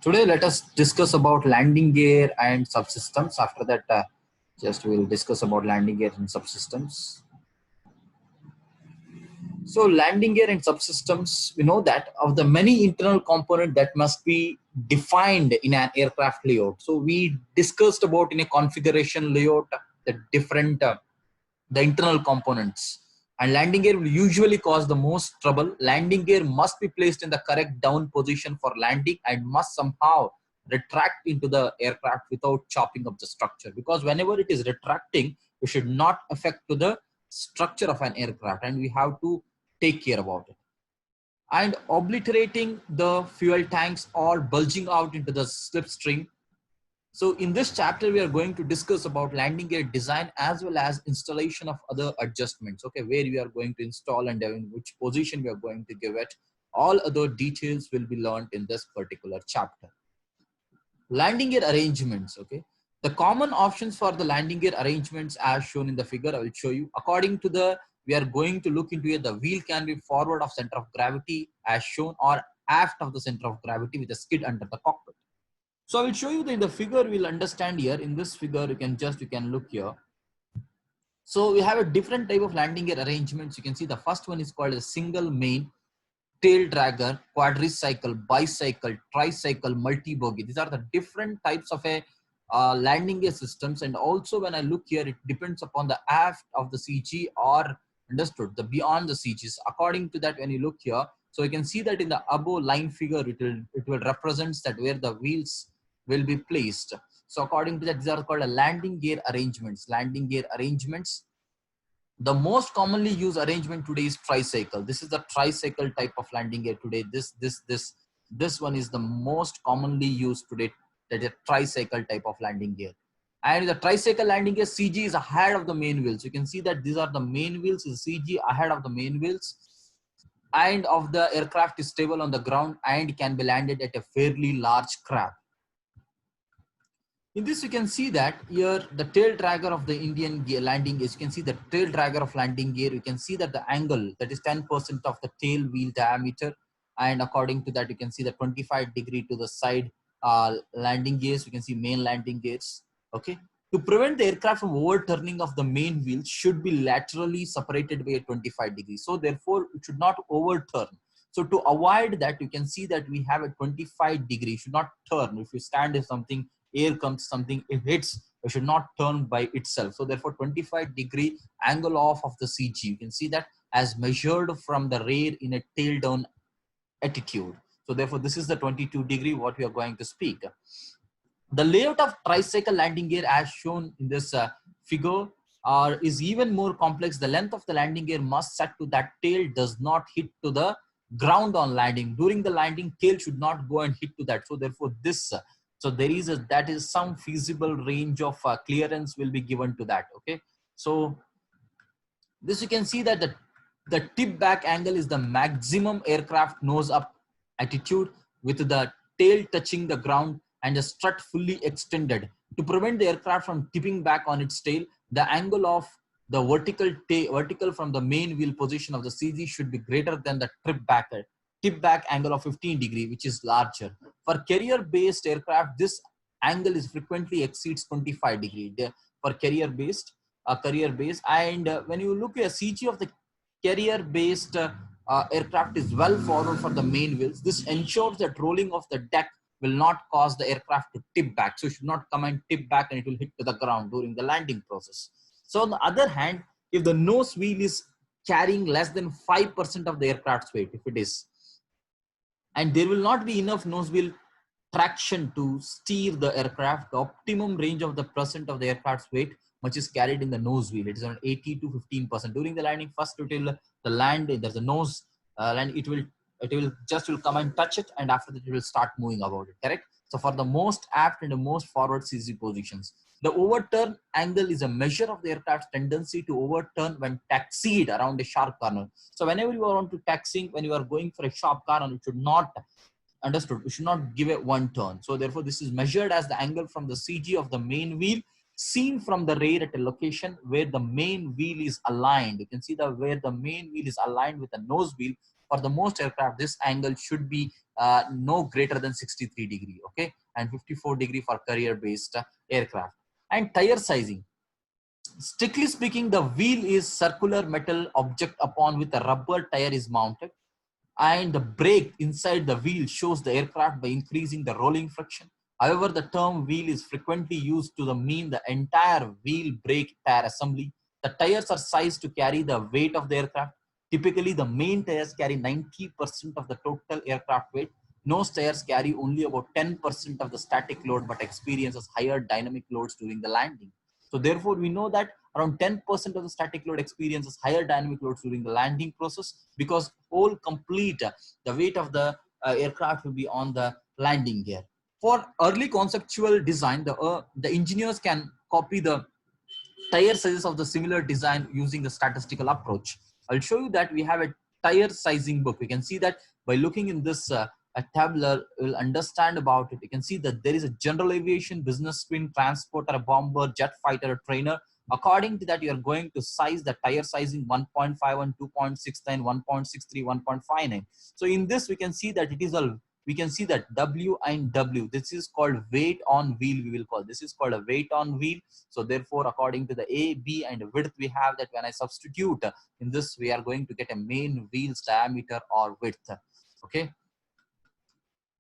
Today, let us discuss about landing gear and subsystems. After that, just we'll discuss about landing gear and subsystems. So, landing gear and subsystems, we know that of the many internal components that must be defined in an aircraft layout. So, we discussed about in a configuration layout the different the internal components. And landing gear will usually cause the most trouble. Landing gear must be placed in the correct down position for landing and must somehow retract into the aircraft without chopping up the structure, because whenever it is retracting, it should not affect to the structure of an aircraft, and we have to take care about it. And obliterating the fuel tanks or bulging out into the slipstream. So in this chapter, we are going to discuss about landing gear design as well as installation of other adjustments. Okay, where we are going to install and in which position we are going to give it. All other details will be learned in this particular chapter. Landing gear arrangements. Okay, the common options for the landing gear arrangements as shown in the figure, I will show you. According to the, we are going to look into it. The wheel can be forward of center of gravity as shown, or aft of the center of gravity with a skid under the cockpit. So I will show you in the figure. We'll understand here. In this figure, you can look here. So we have a different type of landing gear arrangements. You can see the first one is called a single main, tail dragger, quadricycle, bicycle, tricycle, multi-bogie. These are the different types of a landing gear systems. And also when I look here, it depends upon the aft of the CG or understood the beyond the CGs. According to that, when you look here, so you can see that in the above line figure, it will represents that where the wheels will be placed. So according to that, these are called a landing gear arrangements. Landing gear arrangements. The most commonly used arrangement today is tricycle. This is the tricycle type of landing gear today. This one is the most commonly used today. That is a tricycle type of landing gear. And the tricycle landing gear, CG is ahead of the main wheels. You can see that these are the main wheels. Is CG ahead of the main wheels, and of the aircraft is stable on the ground and can be landed at a fairly large craft. In this, you can see that here the tail dragger of the Indian gear landing gear. You can see the tail dragger of landing gear. You can see that the angle, that is 10% of the tail wheel diameter. And according to that, you can see the 25° to the side landing gears. You can see main landing gears. Okay. To prevent the aircraft from overturning of the main wheel should be laterally separated by a 25 degrees. So therefore, it should not overturn. So to avoid that, you can see that we have a 25°. Should not turn. If you stand in something, air comes, something, it hits, it should not turn by itself. So therefore 25° angle off of the CG, you can see that as measured from the rear in a tail down attitude. So therefore this is the 22° what we are going to speak. The layout of tricycle landing gear as shown in this figure is even more complex. The length of the landing gear must set to that tail does not hit to the ground on landing. During the landing, tail should not go and hit to that. So therefore this so there is that is some feasible range of clearance will be given to that. Okay, so this you can see that the tip back angle is the maximum aircraft nose up attitude with the tail touching the ground and the strut fully extended. To prevent the aircraft from tipping back on its tail, the angle of the vertical from the main wheel position of the CG should be greater than the tip back angle of 15°, which is larger. For carrier-based aircraft, this angle is frequently exceeds 25°. For carrier-based, and when you look at a CG of the carrier-based aircraft is well forward for the main wheels. This ensures that rolling of the deck will not cause the aircraft to tip back. So it should not come and tip back and it will hit to the ground during the landing process. So on the other hand, if the nose wheel is carrying less than 5% of the aircraft's weight, if it is, and there will not be enough nose wheel traction to steer the aircraft, the optimum range of the percent of the aircraft's weight much is carried in the nose wheel. It is around 80 to 15%. During the landing, first it will the land, there's a nose and it will come and touch it, and after that it will start moving about it, correct? So for the most aft and the most forward CG positions, the overturn angle is a measure of the aircraft's tendency to overturn when taxied around a sharp corner. So whenever you are on to taxiing, when you are going for a sharp corner, it should not understood, we should not give it one turn. So therefore this is measured as the angle from the CG of the main wheel seen from the rear at a location where the main wheel is aligned. You can see where the main wheel is aligned with the nose wheel. For the most aircraft, this angle should be no greater than 63°, okay, and 54° for career-based aircraft. And tire sizing. Strictly speaking, the wheel is circular metal object upon which a rubber tire is mounted, and the brake inside the wheel shows the aircraft by increasing the rolling friction. However, the term wheel is frequently used to mean the entire wheel brake tire assembly. The tires are sized to carry the weight of the aircraft. Typically, the main tires carry 90% of the total aircraft weight. Nose tires carry only about 10% of the static load but experiences higher dynamic loads during the landing. So therefore, we know that around 10% of the static load experiences higher dynamic loads during the landing process, because whole complete the weight of the aircraft will be on the landing gear. For early conceptual design, the engineers can copy the tire sizes of the similar design using the statistical approach. I'll show you that we have a tire sizing book. We can see that by looking in this a tabular, you'll understand about it. You can see that there is a general aviation, business twin, transporter, bomber, jet fighter, trainer. According to that, you are going to size the tire sizing 1.51, 2.69, 1.63, 1.59. So in this, we can see that it is a, we can see that W and W, this is called weight on wheel, we will call this is called a weight on wheel. So therefore, according to the A, B and width, we have that when I substitute in this, we are going to get a main wheel's diameter or width. Okay.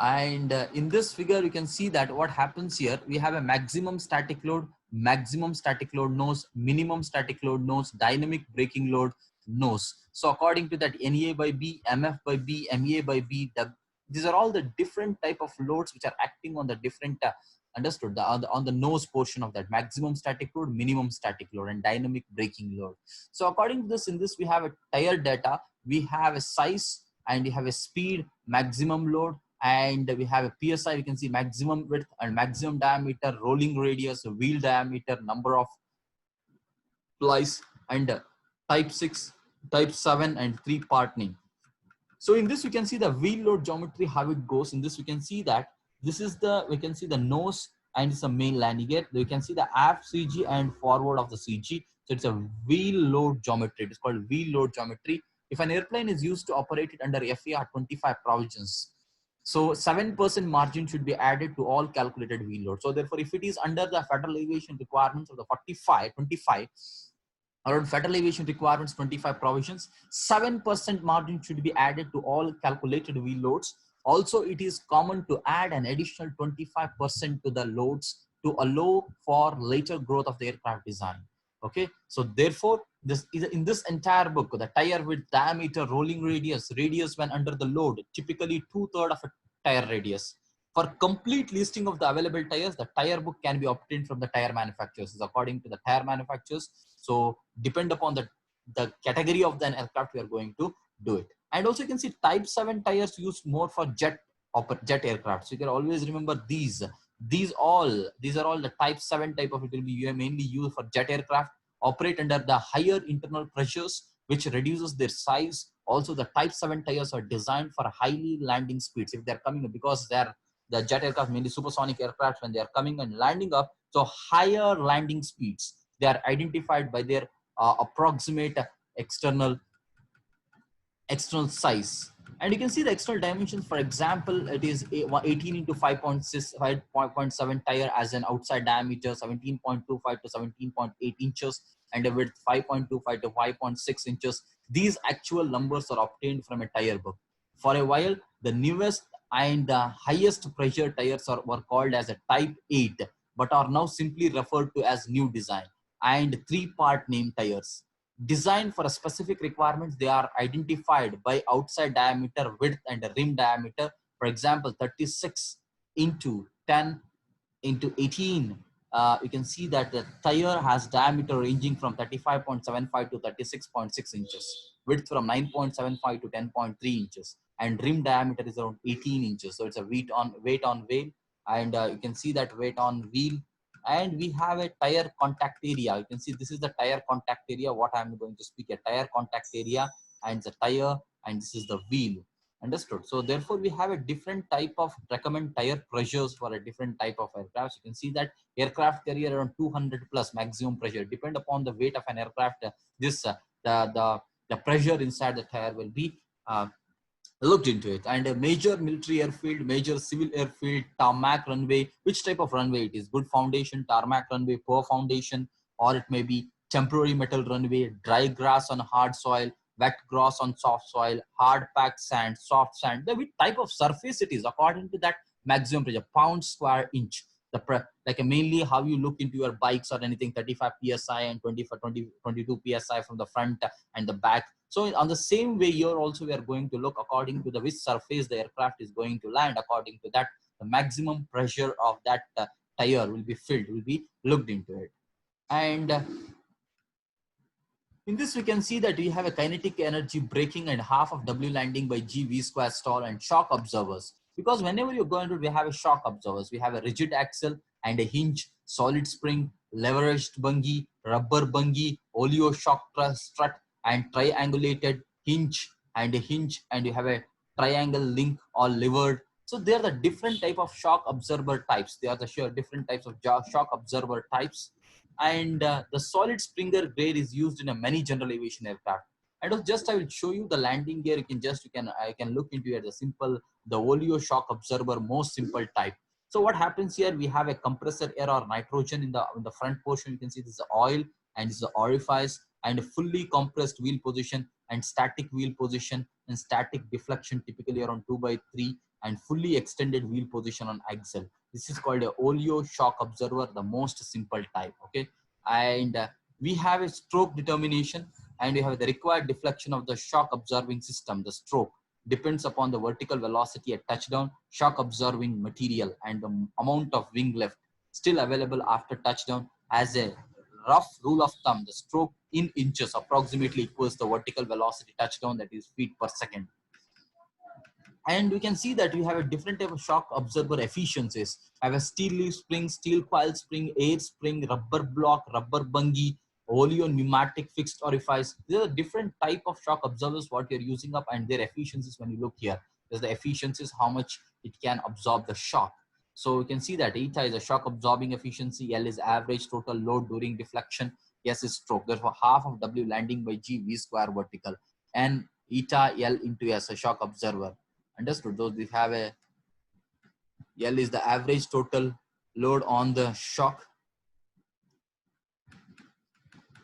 And in this figure, you can see that what happens here, we have a maximum static load nose, minimum static load nose, dynamic braking load nose. So according to that, NA by B, MF by B, MEA by B, these are all the different type of loads which are acting on the different, understood, on the nose portion of that maximum static load, minimum static load, and dynamic braking load. So according to this, in this we have a tire data, we have a size, and you have a speed, maximum load, and we have a PSI. We can see maximum width and maximum diameter, rolling radius, wheel diameter, number of plies, and type 6, type 7, and 3 partning. So in this, we can see the wheel load geometry, how it goes. In this, we can see that this is the, we can see the nose and it's a main landing gear. We can see the aft CG and forward of the CG. So it's a wheel load geometry. It's called wheel load geometry. If an airplane is used to operate it under FAR 25 provisions, so 7% margin should be added to all calculated wheel load. So therefore, if it is under the federal aviation requirements of the 25, around federal aviation requirements 25 provisions, 7% margin should be added to all calculated wheel loads. Also, it is common to add an additional 25% to the loads to allow for later growth of the aircraft design. Okay, so therefore, this is in this entire book, the tire width, diameter, rolling radius when under the load, typically 2/3 of a tire radius. For complete listing of the available tires, the tire book can be obtained from the tire manufacturers. According to the tire manufacturers, so depend upon the category of the aircraft we are going to do it. And also you can see type 7 tires used more for jet aircraft. So you can always remember these. These are all the type 7 type of, it will be mainly used for jet aircraft, operate under the higher internal pressures, which reduces their size. Also, the type 7 tires are designed for highly landing speeds. If they're coming, because they're the jet aircraft, mainly supersonic aircraft, when they are coming and landing up, so higher landing speeds, they are identified by their approximate external size. And you can see the external dimensions. For example, it is 18 into 5.7 tire as an outside diameter, 17.25 to 17.8 inches, and a width 5.25 to 5.6 inches. These actual numbers are obtained from a tire book. For a while, the newest and the highest pressure tires were called as a type 8, but are now simply referred to as new design and 3-part name tires. Designed for a specific requirements, they are identified by outside diameter, width, and rim diameter. For example, 36 into 10 into 18. You can see that the tire has diameter ranging from 35.75 to 36.6 inches, width from 9.75 to 10.3 inches, and rim diameter is around 18 inches. So it's a weight on wheel, and you can see that weight on wheel. And we have a tire contact area. You can see this is the tire contact area. What I'm going to speak, a tire contact area, and the tire, and this is the wheel. Understood. So therefore, we have a different type of recommend tire pressures for a different type of aircraft. You can see that aircraft carry around 200 plus maximum pressure. Depend upon the weight of an aircraft, this the pressure inside the tire will be looked into it. And a major military airfield, major civil airfield, tarmac runway, which type of runway it is, good foundation, tarmac runway, poor foundation, or it may be temporary metal runway, dry grass on hard soil, wet grass on soft soil, hard packed sand, soft sand, the type of surface it is according to that maximum pressure, pound square inch. Like mainly how you look into your bikes or anything, 35 psi and 22 psi from the front and the back. So on the same way here also we are going to look according to the which surface the aircraft is going to land. According to that, the maximum pressure of that tire will be filled, will be looked into it. And in this, we can see that we have a kinetic energy braking and half of W landing by G V square stall and shock observers. Because whenever you're going to, we have a shock observers. We have a rigid axle and a hinge, solid spring, leveraged bungee, rubber bungee, oleo shock strut, and triangulated hinge and a hinge, and you have a triangle link or levered. So they are the different type of shock observer types. They are the different types of shock observer types. And the solid springer grade is used in a many general aviation aircraft. And just I will show you the landing gear. I can look into it, the simple, the oleo shock observer, most simple type. So what happens here, we have a compressor air or nitrogen in the front portion. You can see this is the oil and this is the orifice, and a fully compressed wheel position and static wheel position and static deflection, typically around 2/3, and fully extended wheel position on axle. This is called a oleo shock observer, the most simple type. Okay. And we have a stroke determination, and we have the required deflection of the shock observing system. The stroke depends upon the vertical velocity at touchdown, shock observing material, and the amount of wing left still available after touchdown. As a rough rule of thumb, the stroke in inches approximately equals the vertical velocity touchdown, that is feet per second. And we can see that we have a different type of shock absorber efficiencies. I have a steel leaf spring, steel coil spring, air spring, rubber block, rubber bungee, oleo pneumatic fixed orifice. There are different type of shock absorbers what you're using up, and their efficiencies when you look here. There's the efficiencies, how much it can absorb the shock. So you can see that eta is a shock absorbing efficiency, L is average total load during deflection, S is stroke. Therefore, half of W landing by G V square vertical, and eta L into S, a shock observer. Understood? Those we have a L is the average total load on the shock,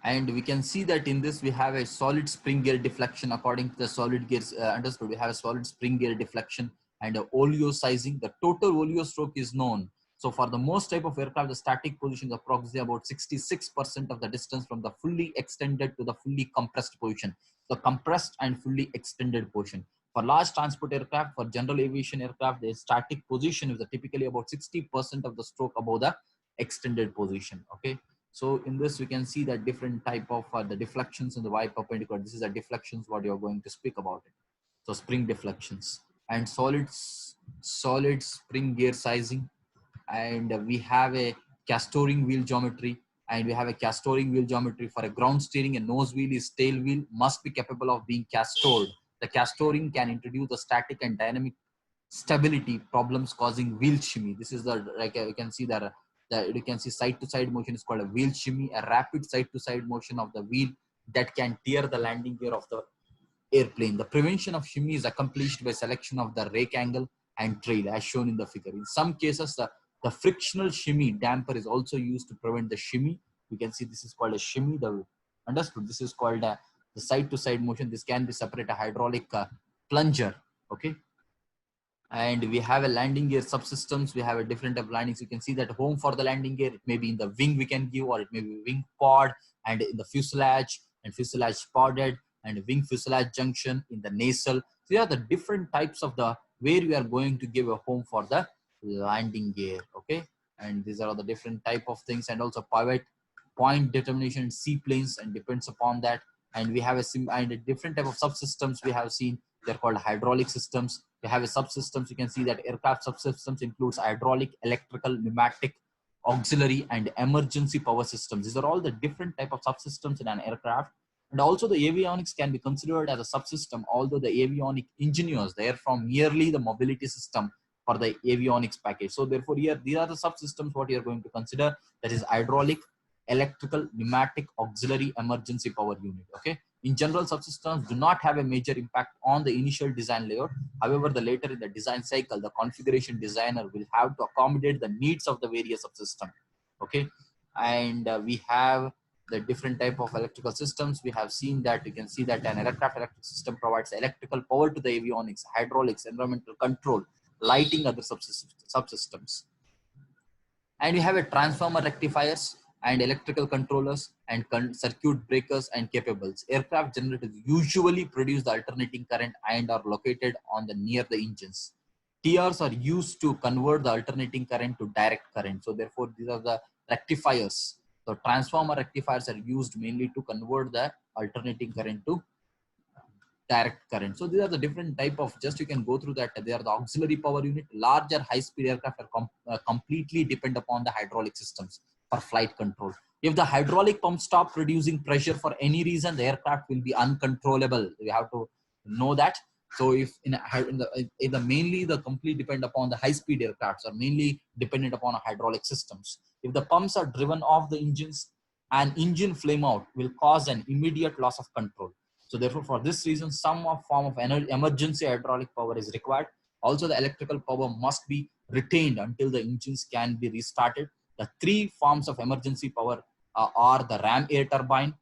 and we can see that in this we have a solid spring gear deflection according to the solid gears. Understood? We have a solid spring gear deflection and a oleo sizing. The total oleo stroke is known. So for the most type of aircraft, the static position is approximately about 66% of the distance from the fully extended to the fully compressed position. The compressed and fully extended portion. For large transport aircraft, for general aviation aircraft, the static position is typically about 60% of the stroke above the extended position. Okay. So in this, we can see that different type of the deflections in the Y perpendicular. This is the deflections what you are going to speak about it. So spring deflections and solid spring gear sizing, and we have a castoring wheel geometry, and we have a castoring wheel geometry for a ground steering. A nose wheel is tail wheel must be capable of being castored. The castoring can introduce the static and dynamic stability problems causing wheel shimmy. This is the, like you can see that you can see side to side motion is called a wheel shimmy, a rapid side to side motion of the wheel that can tear the landing gear of the airplane. The prevention of shimmy is accomplished by selection of the rake angle and trail as shown in the figure. In some cases, the frictional shimmy damper is also used to prevent the shimmy. You can see this is called a shimmy. Understood? This is called the side to side motion. This can be separate a hydraulic plunger. Okay. And we have a landing gear subsystems. We have a different type of landings. You can see that home for the landing gear, it may be in the wing we can give, or it may be wing pod, and in the fuselage and fuselage podded, and wing fuselage junction in the nacelle. So these are the different types of the where we are going to give a home for the landing gear. Okay. And these are the different type of things, and also pivot point determination in seaplanes, and depends upon that. And we have a different type of subsystems we have seen. They're called hydraulic systems. We have a subsystems. You can see that aircraft subsystems includes hydraulic, electrical, pneumatic, auxiliary, and emergency power systems. These are all the different type of subsystems in an aircraft. And also the avionics can be considered as a subsystem, although the avionic engineers, they are from merely the mobility system for the avionics package. So therefore here, these are the subsystems what you are going to consider, that is hydraulic, electrical, pneumatic, auxiliary, emergency power unit. Okay. In general, subsystems do not have a major impact on the initial design layout. However, the later in the design cycle, the configuration designer will have to accommodate the needs of the various subsystems. Okay. And we have the different type of electrical systems. We have seen that you can see that an aircraft electric system provides electrical power to the avionics, hydraulics, environmental control, lighting, other subsystems. And we have a transformer rectifiers and electrical controllers and circuit breakers and capables. Aircraft generators usually produce the alternating current and are located on the near the engines. TRs are used to convert the alternating current to direct current. So therefore, these are the rectifiers. So transformer rectifiers are used mainly to convert the alternating current to direct current. So these are the different type of, just you can go through that. They are the auxiliary power unit. Larger high-speed aircraft are completely depend upon the hydraulic systems for flight control. If the hydraulic pump stop producing pressure for any reason, the aircraft will be uncontrollable. You have to know that. So if in the mainly the complete depend upon the high-speed aircrafts are mainly dependent upon hydraulic systems. If the pumps are driven off the engines, an engine flame out will cause an immediate loss of control. So therefore, for this reason, some form of emergency hydraulic power is required. Also, the electrical power must be retained until the engines can be restarted. The three forms of emergency power are the ram air turbine,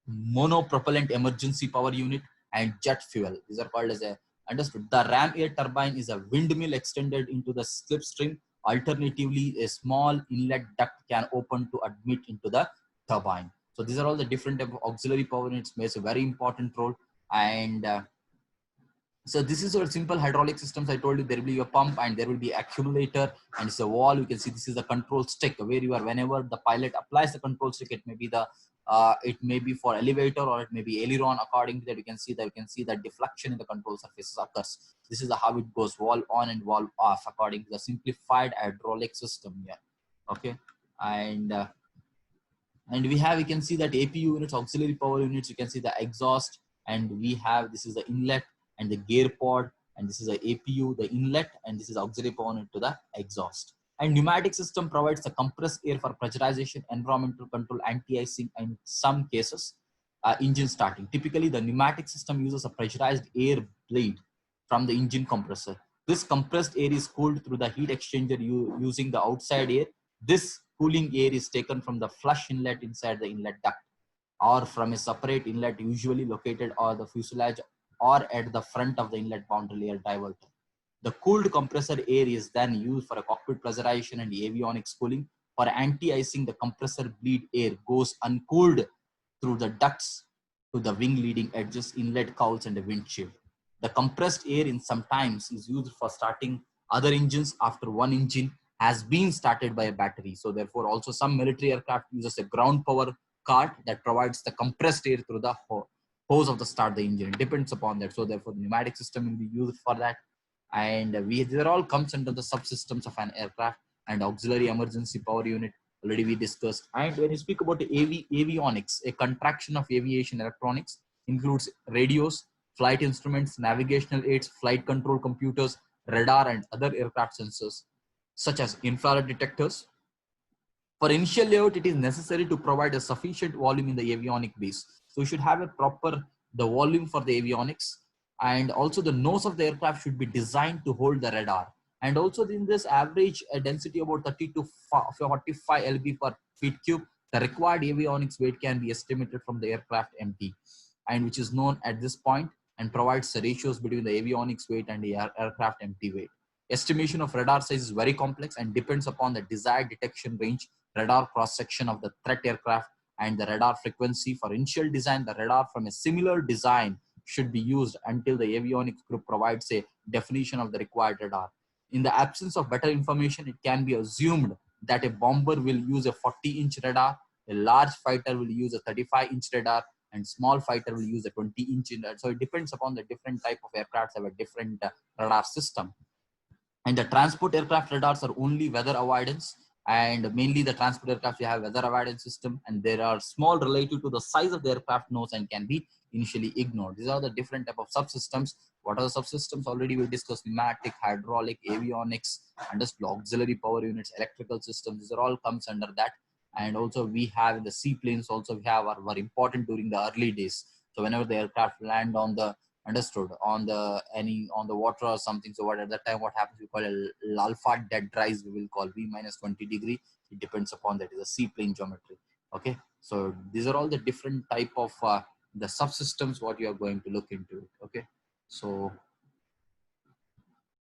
monopropellant emergency power unit, and jet fuel. These are called as a, understood. The ram air turbine is a windmill extended into the slipstream. Alternatively, a small inlet duct can open to admit into the turbine. So these are all the different type of auxiliary power units, plays a very important role. And so this is a simple hydraulic systems. I told you there will be a pump and there will be accumulator and it's a wall. You can see this is the control stick where you are, whenever the pilot applies the control stick, it may be the it may be for elevator or it may be aileron. According to that, you can see that deflection in the control surfaces occurs. This is how it goes, valve on and valve off according to the simplified hydraulic system here. Okay. And we have, you can see that APU units, auxiliary power units, you can see the exhaust, and we have, this is the inlet and the gear pod, and this is the APU, the inlet, and this is auxiliary power unit to the exhaust. And pneumatic system provides the compressed air for pressurization, environmental control, anti-icing, and in some cases, engine starting. Typically, the pneumatic system uses a pressurized air blade from the engine compressor. This compressed air is cooled through the heat exchanger using the outside air. This cooling air is taken from the flush inlet inside the inlet duct or from a separate inlet usually located on the fuselage or at the front of the inlet boundary air diverter. The cooled compressor air is then used for a cockpit pressurization and avionics cooling. For anti-icing, the compressor bleed air goes uncooled through the ducts to the wing leading edges, inlet cowls, and the windshield. The compressed air in sometimes is used for starting other engines after one engine has been started by a battery. So therefore, also some military aircraft uses a ground power cart that provides the compressed air through the hose of the start the engine. It depends upon that. So therefore, the pneumatic system will be used for that. And these all comes under the subsystems of an aircraft. And auxiliary emergency power unit already we discussed. And when you speak about the avionics, a contraction of aviation electronics includes radios, flight instruments, navigational aids, flight control computers, radar, and other aircraft sensors, such as infrared detectors. For initial layout, it is necessary to provide a sufficient volume in the avionic base. So you should have a proper the volume for the avionics, and also the nose of the aircraft should be designed to hold the radar. And also in this average density about 30 to 45 lb per feet cube, the required avionics weight can be estimated from the aircraft MT, and which is known at this point and provides the ratios between the avionics weight and the aircraft MT weight. Estimation of radar size is very complex and depends upon the desired detection range, radar cross-section of the threat aircraft, and the radar frequency. For initial design, the radar from a similar design should be used until the avionics group provides a definition of the required radar. In the absence of better information, it can be assumed that a bomber will use a 40-inch radar, a large fighter will use a 35-inch radar, and small fighter will use a 20-inch radar. So it depends upon the different type of aircraft have a different radar system. And the transport aircraft radars are only weather avoidance. And mainly the transport aircraft, you have weather avoidance system, and there are small relative to the size of the aircraft nose and can be initially ignored. These are the different type of subsystems. What are the subsystems? Already we discussed: pneumatic, hydraulic, avionics, and just auxiliary power units, electrical systems. These are all comes under that. And also we have in the seaplanes also, we have are were important during the early days. So whenever the aircraft land on the, understood, on the any on the water or something, so what at that time what happens, we call a alpha dead rise, we will call V minus 20 degree. It depends upon that is a seaplane geometry. Okay, so these are all the different type of the subsystems what you are going to look into. Okay, so